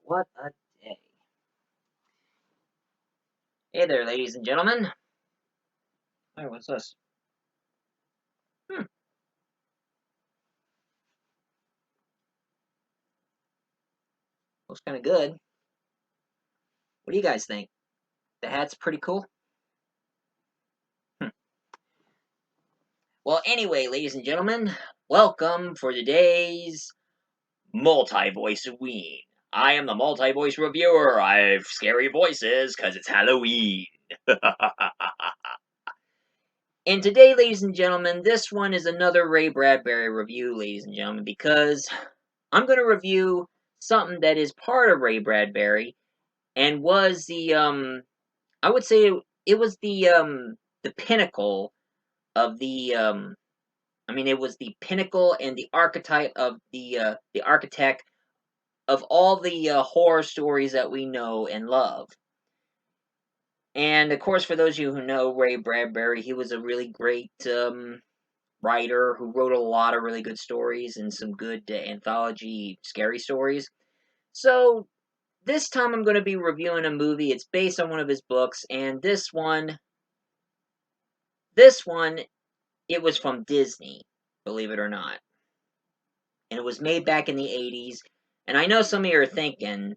What a day. Hey there, ladies and gentlemen. Hey, what's this? Looks kind of good. What do you guys think? The hat's pretty cool? Hmm. Well, anyway, ladies and gentlemen, welcome for today's multi-voice ween. I am the multi-voice reviewer. I have scary voices because it's Halloween. And today, ladies and gentlemen, this one is another Ray Bradbury review, ladies and gentlemen, because I'm going to review something that is part of Ray Bradbury and was I would say it was the pinnacle of it was the pinnacle and the archetype of the architect of all the horror stories that we know and love. And of course, for those of you who know Ray Bradbury, he was a really great writer who wrote a lot of really good stories and some good anthology scary stories. So this time I'm going to be reviewing a movie. It's based on one of his books, and this one, it was from Disney, believe it or not. And it was made back in the 80s. And I know some of you are thinking,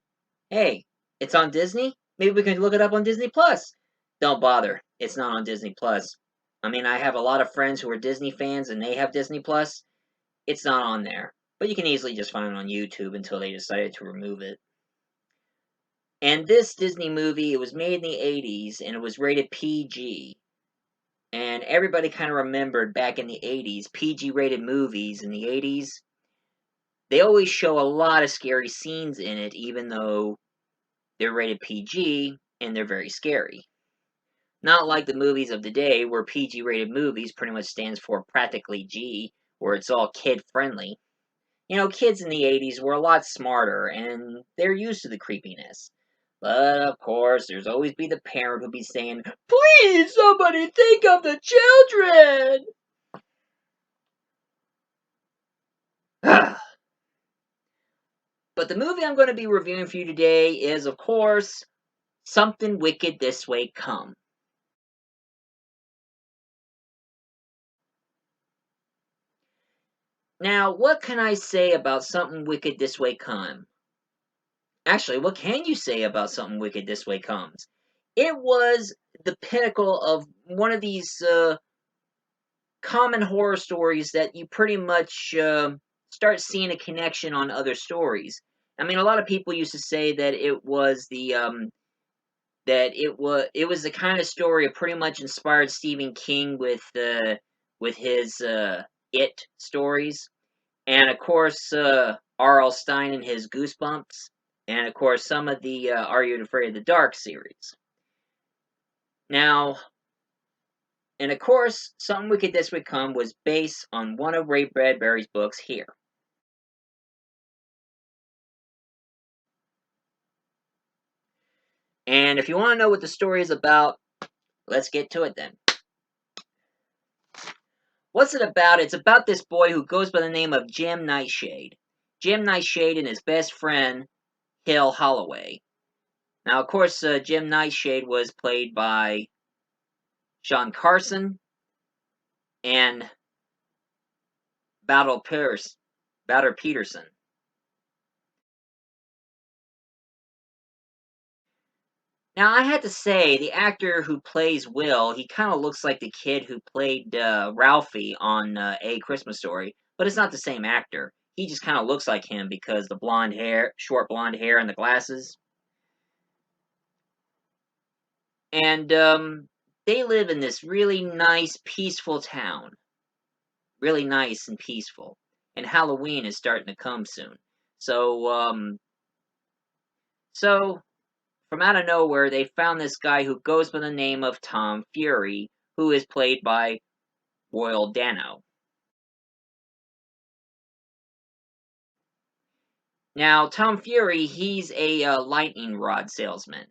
hey, it's on Disney? Maybe we can look it up on Disney Plus. Don't bother. It's not on Disney Plus. I mean, I have a lot of friends who are Disney fans and they have Disney Plus. It's not on there. But you can easily just find it on YouTube until they decided to remove it. And this Disney movie, it was made in the 80s and it was rated PG. And everybody kind of remembered back in the 80s, PG rated movies in the 80s, they always show a lot of scary scenes in it, even though they're rated PG and they're very scary. Not like the movies of the day, where PG rated movies pretty much stands for practically G, where it's all kid friendly. You know, kids in the 80s were a lot smarter and they're used to the creepiness. But of course, there's always be the parent who'll be saying, "Please, somebody think of the children!" But the movie I'm going to be reviewing for you today is, of course, Something Wicked This Way Come. Now, what can I say about Something Wicked This Way Come? Actually, what can you say about Something Wicked This Way Comes? It was the pinnacle of one of these common horror stories that you pretty much start seeing a connection on other stories. I mean, a lot of people used to say that it was it was the kind of story that pretty much inspired Stephen King with his It stories, and of course R.L. Stine and his Goosebumps, and of course some of the Are You Afraid of the Dark series. Now, and of course, Something Wicked This Would Come was based on one of Ray Bradbury's books here. And if you want to know what the story is about, let's get to it then. What's it about? It's about this boy who goes by the name of Jim Nightshade. Jim Nightshade and his best friend, Hill Holloway. Now, of course, Jim Nightshade was played by Sean Carson and Battle Peterson. Now, I had to say, the actor who plays Will, he kind of looks like the kid who played Ralphie on A Christmas Story, but it's not the same actor. He just kind of looks like him because the blonde hair, short blonde hair, and the glasses. And they live in this really nice, peaceful town. Really nice and peaceful. And Halloween is starting to come soon. So from out of nowhere, they found this guy who goes by the name of Tom Fury, who is played by Royal Dano. Now, Tom Fury, he's a lightning rod salesman.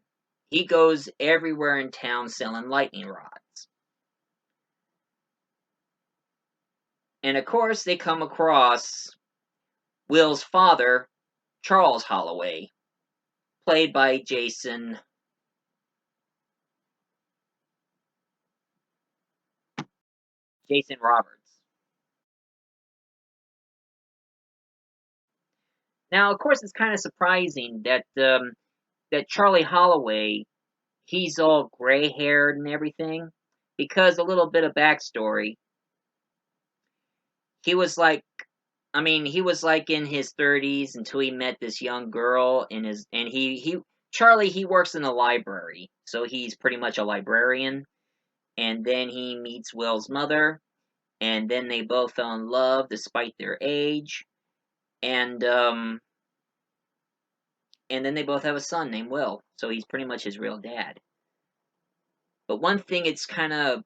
He goes everywhere in town selling lightning rods. And of course, they come across Will's father, Charles Holloway, played by Jason Roberts. Now, of course, it's kind of surprising that that Charlie Holloway, he's all gray haired and everything, because a little bit of backstory. He was like, I mean, he was like in his 30s until he met this young girl in his, and he Charlie, he works in a library, so he's pretty much a librarian. And then he meets Will's mother, and then they both fell in love despite their age, and and then they both have a son named Will, so he's pretty much his real dad. But one thing it's kind of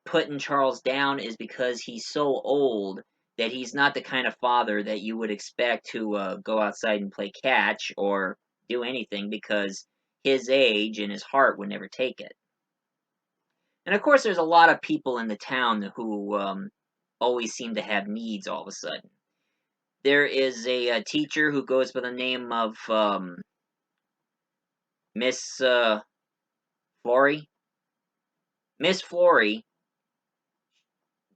putting Charles down is because he's so old that he's not the kind of father that you would expect to go outside and play catch or do anything, because his age and his heart would never take it. And of course, there's a lot of people in the town who always seem to have needs all of a sudden. There is a teacher who goes by the name of Miss Flory. Miss Flory,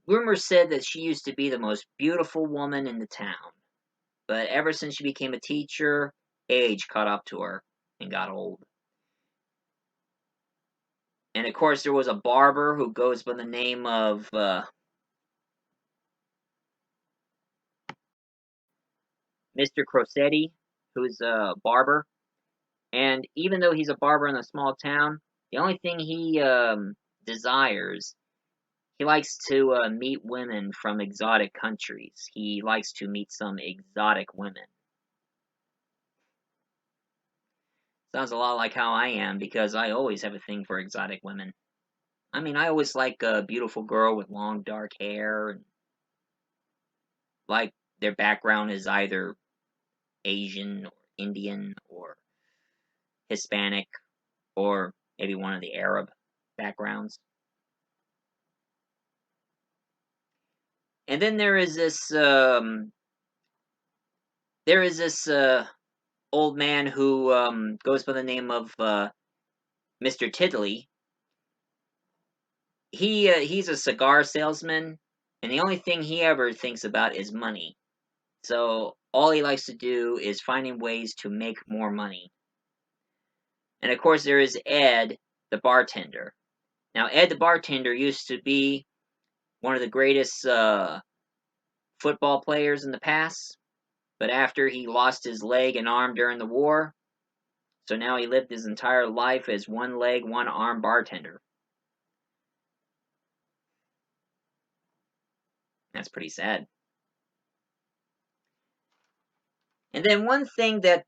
rumors said that she used to be the most beautiful woman in the town. But ever since she became a teacher, age caught up to her and got old. And of course, there was a barber who goes by the name of Mr. Crosetti, who's a barber. And even though he's a barber in a small town, the only thing he desires, he likes to meet women from exotic countries. He likes to meet some exotic women. Sounds a lot like how I am, because I always have a thing for exotic women. I mean, I always like a beautiful girl with long dark hair, and like their background is either Asian or Indian or Hispanic or maybe one of the Arab backgrounds. And then there is this old man who goes by the name of Mr. Tiddley. He's a cigar salesman, and the only thing he ever thinks about is money. So all he likes to do is finding ways to make more money. And of course, there is Ed, the bartender. Now, Ed, the bartender, used to be one of the greatest football players in the past, but after he lost his leg and arm during the war, so now he lived his entire life as one leg, one arm bartender. That's pretty sad. And then one thing that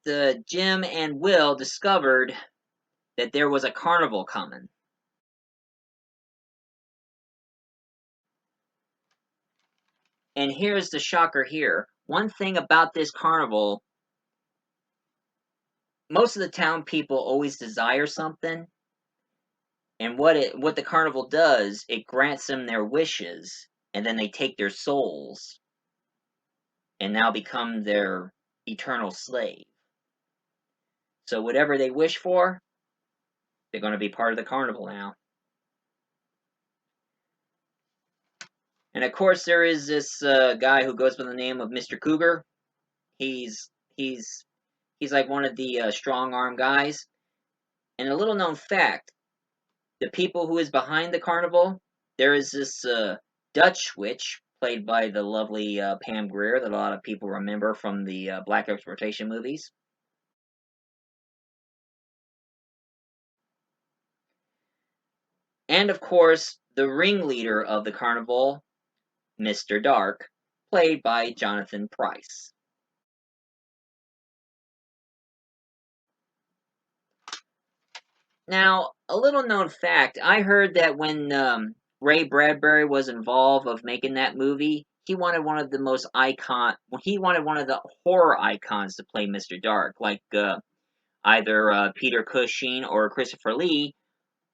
Jim and Will discovered, that there was a carnival coming. And here's the shocker here. One thing about this carnival, most of the town people always desire something, and what the carnival does, it grants them their wishes, and then they take their souls and now become their eternal slave. So whatever they wish for, they're going to be part of the carnival now. And of course, there is this guy who goes by the name of Mr. Cougar. He's he's he's like one of the strong arm guys. And a little known fact: the people who is behind the carnival, there is this Dutch witch played by the lovely Pam Grier that a lot of people remember from the black exploitation movies. And of course, the ringleader of the carnival, Mr. Dark, played by Jonathan Pryce. Now, a little known fact, I heard that when Ray Bradbury was involved of making that movie, he wanted one of the he wanted one of the horror icons to play Mr. Dark, like either Peter Cushing or Christopher Lee,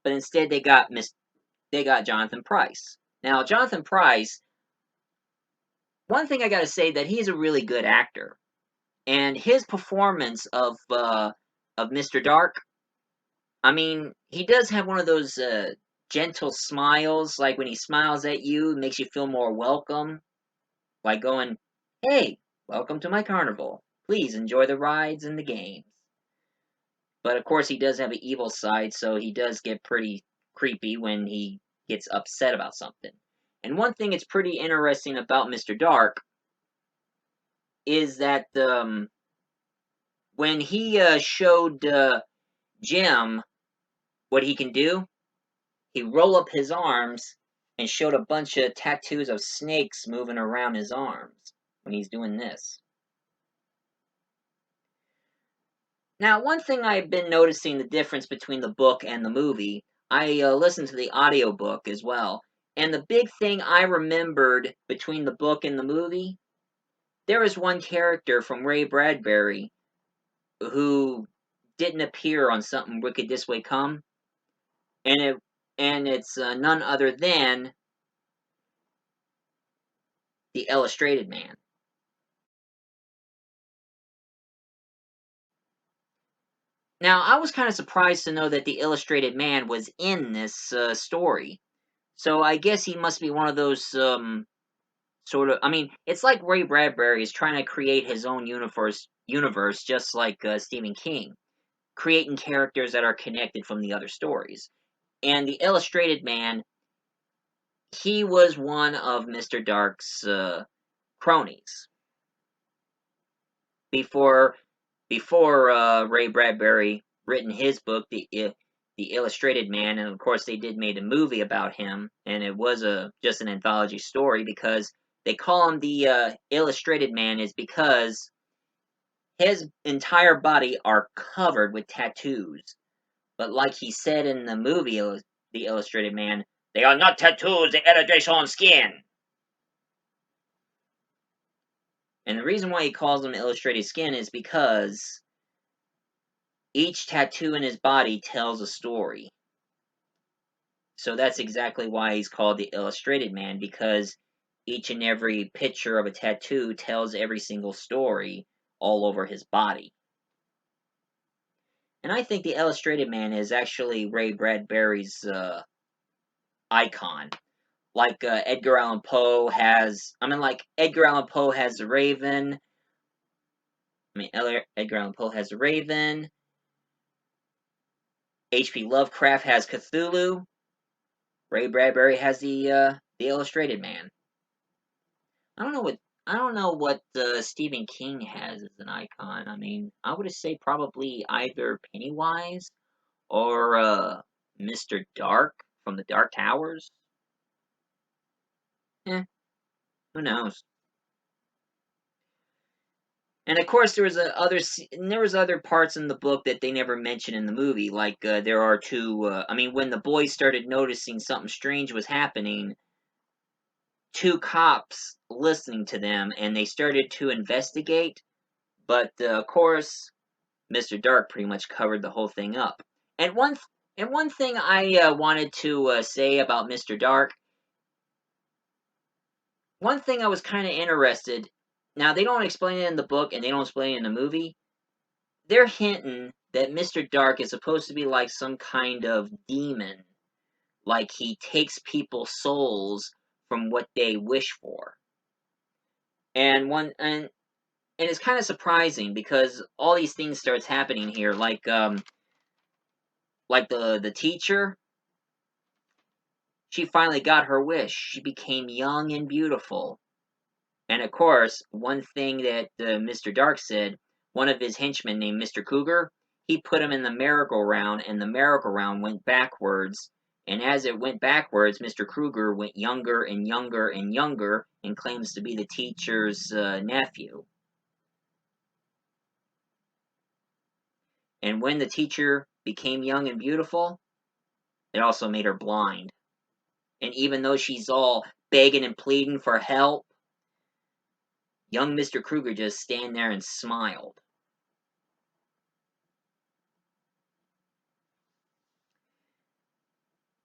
but instead they got Jonathan Pryce. Now, Jonathan Pryce, one thing I got to say that he's a really good actor. And his performance of Mr. Dark, I mean, he does have one of those gentle smiles, like when he smiles at you, it makes you feel more welcome, like going, "Hey, welcome to my carnival. Please enjoy the rides and the games." But of course, he does have an evil side, so he does get pretty creepy when he gets upset about something. And one thing that's pretty interesting about Mr. Dark is that when he showed Jim what he can do, he rolled up his arms and showed a bunch of tattoos of snakes moving around his arms when he's doing this. Now, one thing I've been noticing the difference between the book and the movie, I listened to the audiobook as well, and the big thing I remembered between the book and the movie, there was one character from Ray Bradbury who didn't appear on Something Wicked This Way Come, and it's none other than the Illustrated Man. Now, I was kind of surprised to know that the Illustrated Man was in this story. So I guess he must be one of those sort of. I mean, it's like Ray Bradbury is trying to create his own universe, just like Stephen King, creating characters that are connected from the other stories. And the Illustrated Man, he was one of Mr. Dark's cronies before Ray Bradbury written his book, the Illustrated Man, and of course they did made a movie about him, and it was just an anthology story because they call him the Illustrated Man is because his entire body are covered with tattoos. But like he said in the movie, The Illustrated Man, they are not tattoos, they illustrate on skin. And the reason why he calls them illustrated skin is because each tattoo in his body tells a story. So that's exactly why he's called the Illustrated Man, because each and every picture of a tattoo tells every single story all over his body. And I think the Illustrated Man is actually Ray Bradbury's icon. Like Edgar Allan Poe has, Edgar Allan Poe has the Raven. Edgar Allan Poe has the Raven. H.P. Lovecraft has Cthulhu. Ray Bradbury has the Illustrated Man. I don't know what Stephen King has as an icon. I mean, I would say probably either Pennywise or Mr. Dark from the Dark Towers. Eh, who knows? And of course, there was other parts in the book that they never mentioned in the movie. Like there are two. When the boys started noticing something strange was happening, two cops listening to them, and they started to investigate. But of course, Mr. Dark pretty much covered the whole thing up. And one thing I wanted to say about Mr. Dark, one thing I was kind of interested. Now they don't explain it in the book, and they don't explain it in the movie. They're hinting that Mr. Dark is supposed to be like some kind of demon, like he takes people's souls from what they wish for. And it's kind of surprising because all these things starts happening here, like the teacher. She finally got her wish. She became young and beautiful. And of course, one thing that Mr. Dark said, one of his henchmen named Mr. Cougar, he put him in the merry-go-round, and the merry-go-round went backwards. And as it went backwards, Mr. Cougar went younger and younger and younger, and claims to be the teacher's nephew. And when the teacher became young and beautiful, it also made her blind. And even though she's all begging and pleading for help, young Mr. Cougar just stand there and smiled.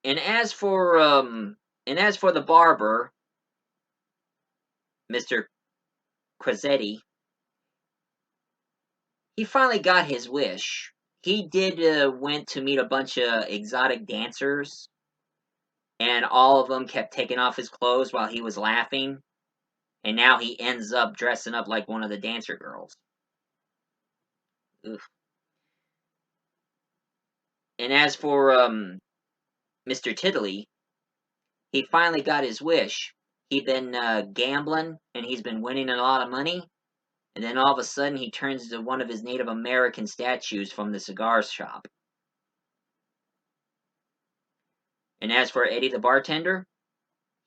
And as for the barber, Mr. Crosetti, he finally got his wish. He did went to meet a bunch of exotic dancers, and all of them kept taking off his clothes while he was laughing, and now he ends up dressing up like one of the dancer girls. Oof. And as for Mr. Tiddly, he finally got his wish. He'd been gambling, and he's been winning a lot of money, and then all of a sudden he turns into one of his Native American statues from the cigar shop. And as for Eddie the bartender,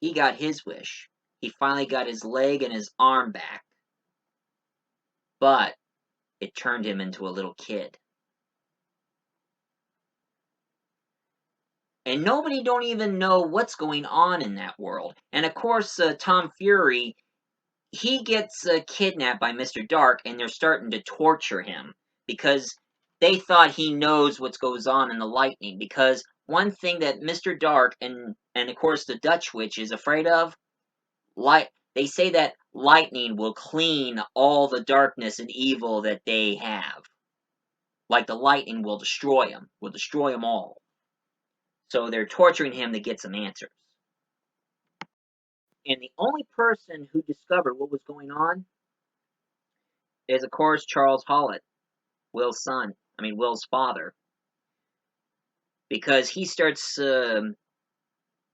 he got his wish. He finally got his leg and his arm back. But it turned him into a little kid. And nobody don't even know what's going on in that world. And of course, Tom Fury, he gets kidnapped by Mr. Dark, and they're starting to torture him because they thought he knows what goes on in the lightning. Because one thing that Mr. Dark and of course the Dutch Witch is afraid of, they say that lightning will clean all the darkness and evil that they have. Like the lightning will destroy them all. So they're torturing him to get some answers. And the only person who discovered what was going on is, of course, Charles Hollett, Will's father. Because he starts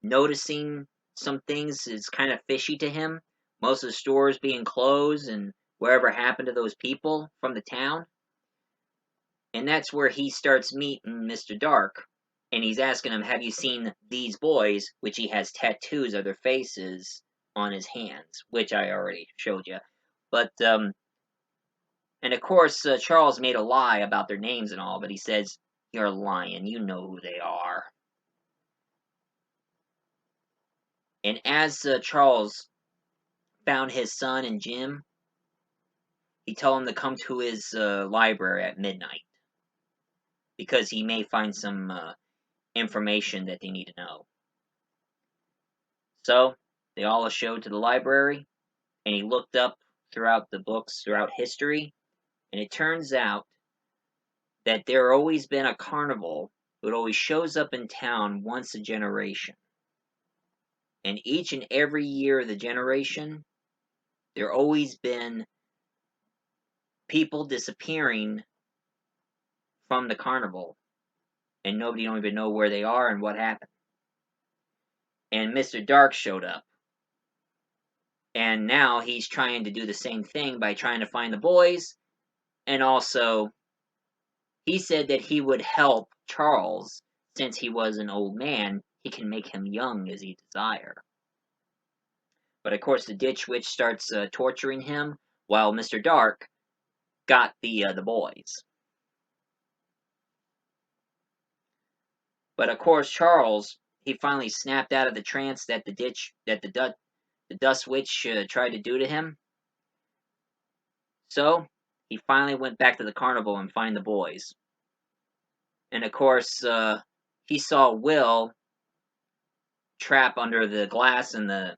noticing some things is kind of fishy to him. Most of the stores being closed and wherever happened to those people from the town. And that's where he starts meeting Mr. Dark. And he's asking him, have you seen these boys? Which he has tattoos of their faces on his hands, which I already showed you. But, and of course, Charles made a lie about their names and all, but he says, you're lying, you know who they are. And as Charles found his son and Jim, he told him to come to his library at midnight. Because he may find some information that they need to know. So, they all showed to the library, and he looked up throughout the books, throughout history, and it turns out that there always been a carnival that always shows up in town once a generation. And each and every year of the generation, there always been people disappearing from the carnival, and nobody don't even know where they are and what happened. And Mr. Dark showed up. And now he's trying to do the same thing by trying to find the boys. And also, he said that he would help Charles. Since he was an old man, he can make him young as he desire. But of course, the Ditch Witch starts torturing him, while Mr. Dark got the boys. But of course, Charles, he finally snapped out of the trance that the Dust Witch tried to do to him. So, he finally went back to the carnival and find the boys. And of course, he saw Will trapped under the glass in the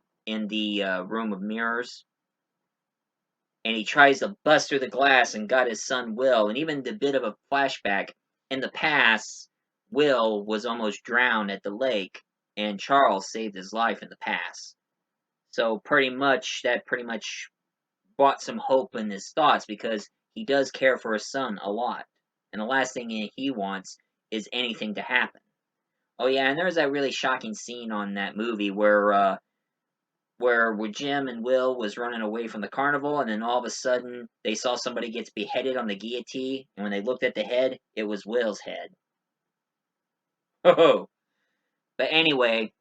room of mirrors. And he tries to bust through the glass and got his son Will. And even the bit of a flashback, in the past, Will was almost drowned at the lake, and Charles saved his life in the past. So that pretty much brought some hope in his thoughts, because he does care for his son a lot. And the last thing he wants is anything to happen. Oh yeah, and there's that really shocking scene on that movie where Jim and Will was running away from the carnival, and then all of a sudden they saw somebody gets beheaded on the guillotine, and when they looked at the head, it was Will's head. Oh, but anyway,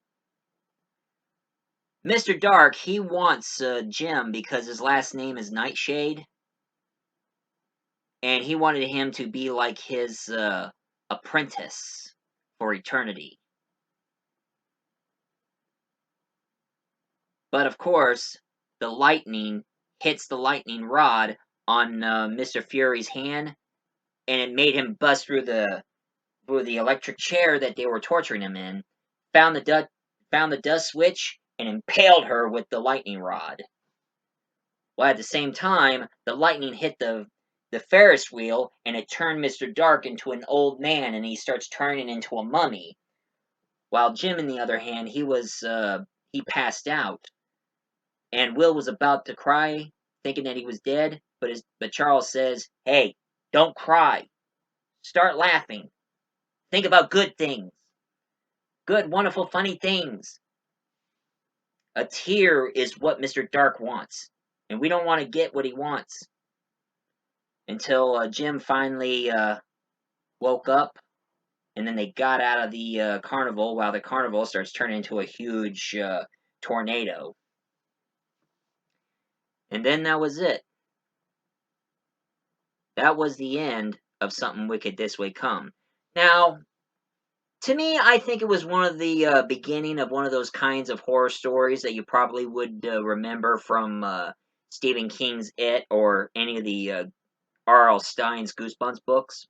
Mr. Dark, he wants Jim because his last name is Nightshade, and he wanted him to be like his apprentice for eternity. But of course, the lightning hits the lightning rod on Mr. Fury's hand, and it made him bust through the electric chair that they were torturing him in, found the dust witch, and impaled her with the lightning rod. While at the same time, the lightning hit the the Ferris wheel, and it turned Mr. Dark into an old man, and he starts turning into a mummy. While Jim, on the other hand, he passed out, and Will was about to cry, thinking that he was dead, but Charles says, "Hey, don't cry. Start laughing. Think about good things. Good, wonderful, funny things. A tear is what Mr. Dark wants, and we don't want to get what he wants." Until Jim finally woke up, and then they got out of the carnival while the carnival starts turning into a huge tornado. And then that was it. That was the end of Something Wicked This Way Come. Now, to me, I think it was one of the beginning of one of those kinds of horror stories that you probably would remember from Stephen King's It or any of the R.L. Stein's Goosebumps books.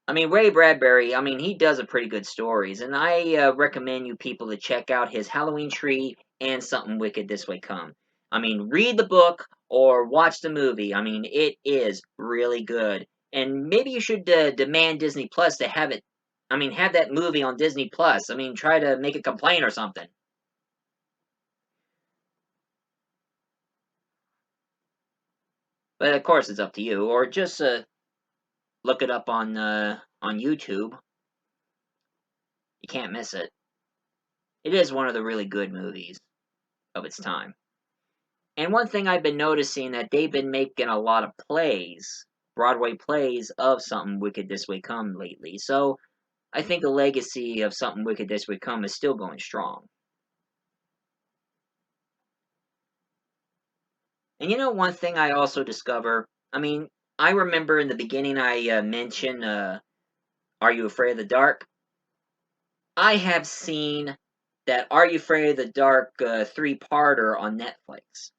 I mean, Ray Bradbury, I mean, he does a pretty good stories, and I recommend you people to check out his Halloween Tree and Something Wicked This Way Come. I mean, read the book or watch the movie. I mean, it is really good. And maybe you should demand Disney Plus to have it. I mean, have that movie on Disney Plus. I mean, try to make a complaint or something. But of course, it's up to you. Or just look it up on YouTube. You can't miss it. It is one of the really good movies of its time. And one thing I've been noticing that they've been making a lot of plays, Broadway plays of Something Wicked This Way Come lately. So I think the legacy of Something Wicked This Way Come is still going strong. And you know one thing I also discover? I mean, I remember in the beginning I mentioned Are You Afraid of the Dark? I have seen that Are You Afraid of the Dark three-parter on Netflix.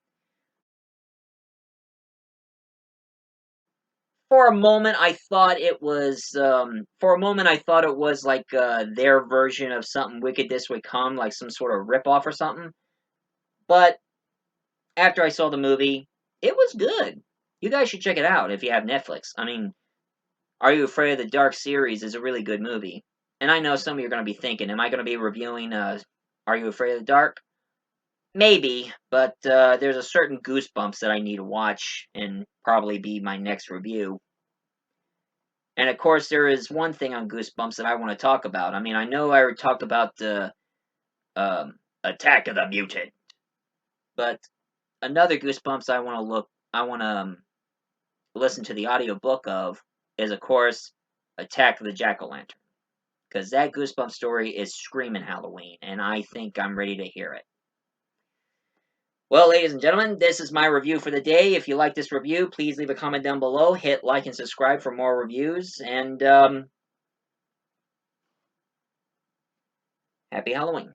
For a moment, I thought it was. For a moment, I thought it was like their version of Something Wicked This Way Come, like some sort of ripoff or something. But after I saw the movie, it was good. You guys should check it out if you have Netflix. I mean, Are You Afraid of the Dark series is a really good movie. And I know some of you are going to be thinking, am I going to be reviewing Are You Afraid of the Dark? Maybe, but there's a certain Goosebumps that I need to watch and probably be my next review. And of course, there is one thing on Goosebumps that I want to talk about. I mean, I know I talked about the Attack of the Mutant, but another Goosebumps I want to listen to the audiobook of is, of course, Attack of the Jack-O-Lantern, because that Goosebumps story is screaming Halloween, and I think I'm ready to hear it. Well, ladies and gentlemen, this is my review for the day. If you like this review, please leave a comment down below, hit like and subscribe for more reviews, and happy Halloween.